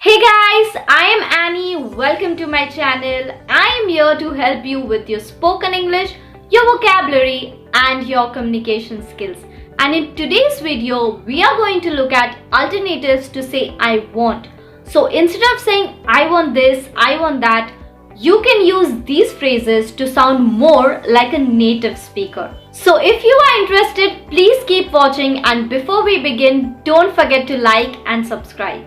Hey guys, I am Annie. Welcome to my channel. I am here to help you with your spoken English, your vocabulary and your communication skills. And in today's video, we are going to look at alternatives to say I want. So instead of saying I want this, I want that, you can use these phrases to sound more like a native speaker. So if you are interested, please keep watching, and before we begin, don't forget to like and subscribe.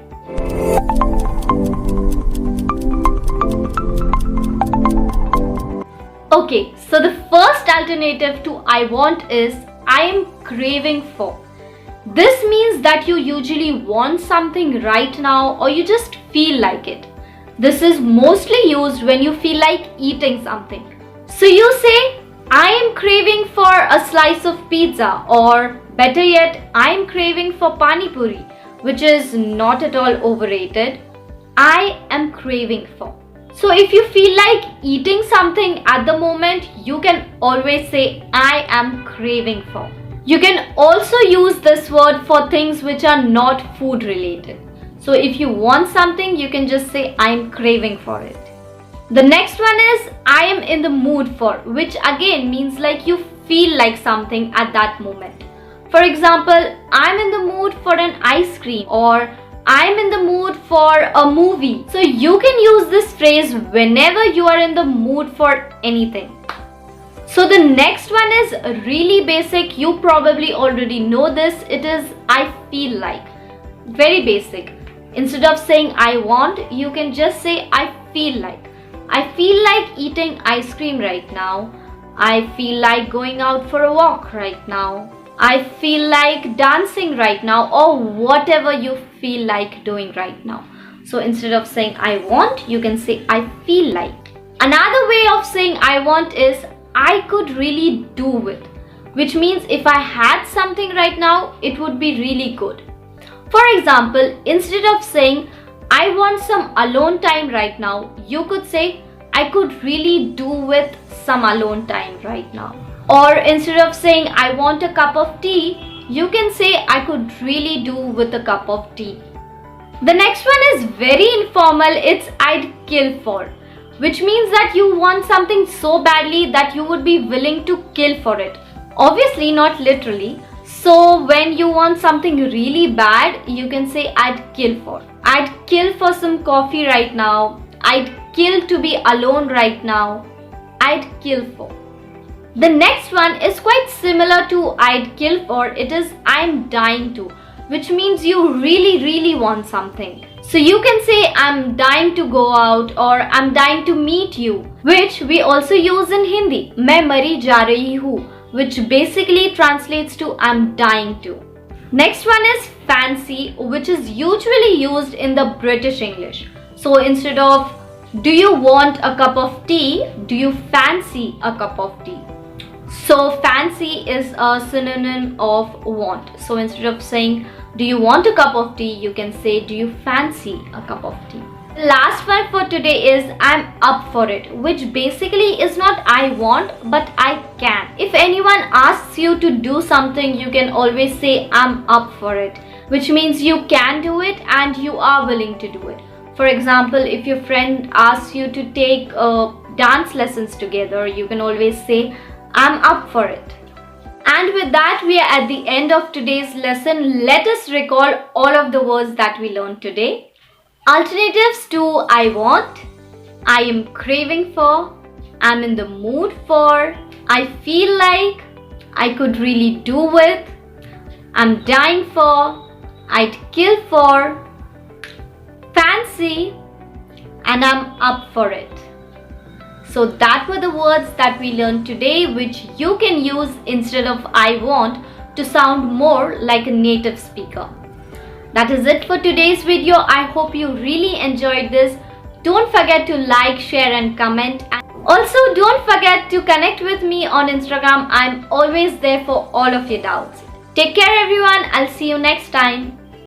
Okay, so the first alternative to I want is I am craving for. This means that you usually want something right now or you just feel like it. This is mostly used when you feel like eating something. So you say, I am craving for a slice of pizza, or better yet, I am craving for pani puri, which is not at all overrated. I am craving for. So if you feel like eating something at the moment, you can always say I am craving for. You can also use this word for things which are not food related. So if you want something, you can just say I am craving for it. The next one is I am in the mood for, which again means like you feel like something at that moment. For example, I'm in the mood for an ice cream, or I'm in the mood for a movie. So you can use this phrase whenever you are in the mood for anything. So the next one is really basic. You probably already know this. It is I feel like. Very basic. Instead of saying I want, you can just say I feel like. I feel like eating ice cream right now. I feel like going out for a walk right now. I feel like dancing right now, or whatever you feel like doing right now. So instead of saying I want, you can say I feel like. Another way of saying I want is I could really do with, which means if I had something right now, it would be really good. For example, instead of saying I want some alone time right now, you could say I could really do with some alone time right now. Or instead of saying I want a cup of tea, you can say I could really do with a cup of tea. The next one is very informal. It's I'd kill for, which means that you want something so badly that you would be willing to kill for it. Obviously not literally. So when you want something really bad, you can say I'd kill for. I'd kill for some coffee right now. I'd kill to be alone right now. I'd kill for. The next one is quite similar to I'd kill for. It is I'm dying to, which means you really want something. So you can say I'm dying to go out, or I'm dying to meet you, which we also use in Hindi. मैं मरी जा रही हूँ, which basically translates to I'm dying to. Next one is fancy, which is usually used in the British English. So instead of do you want a cup of tea, do you fancy a cup of tea? So fancy is a synonym of want. So instead of saying do you want a cup of tea, you can say do you fancy a cup of tea. The last one for today is I'm up for it, which basically is not I want but I can. If anyone asks you to do something, you can always say I'm up for it, which means you can do it and you are willing to do it. For example, if your friend asks you to take dance lessons together, you can always say I'm up for it. And with that, we are at the end of today's lesson. Let us recall all of the words that we learned today. Alternatives to I want, I am craving for, I'm in the mood for, I feel like, I could really do with, I'm dying for, I'd kill for, fancy, and I'm up for it. So that were the words that we learned today, which you can use instead of I want to sound more like a native speaker. That is it for today's video. I hope you really enjoyed this. Don't forget to like, share and comment. And also don't forget to connect with me on Instagram. I'm always there for all of your doubts. Take care everyone. I'll see you next time.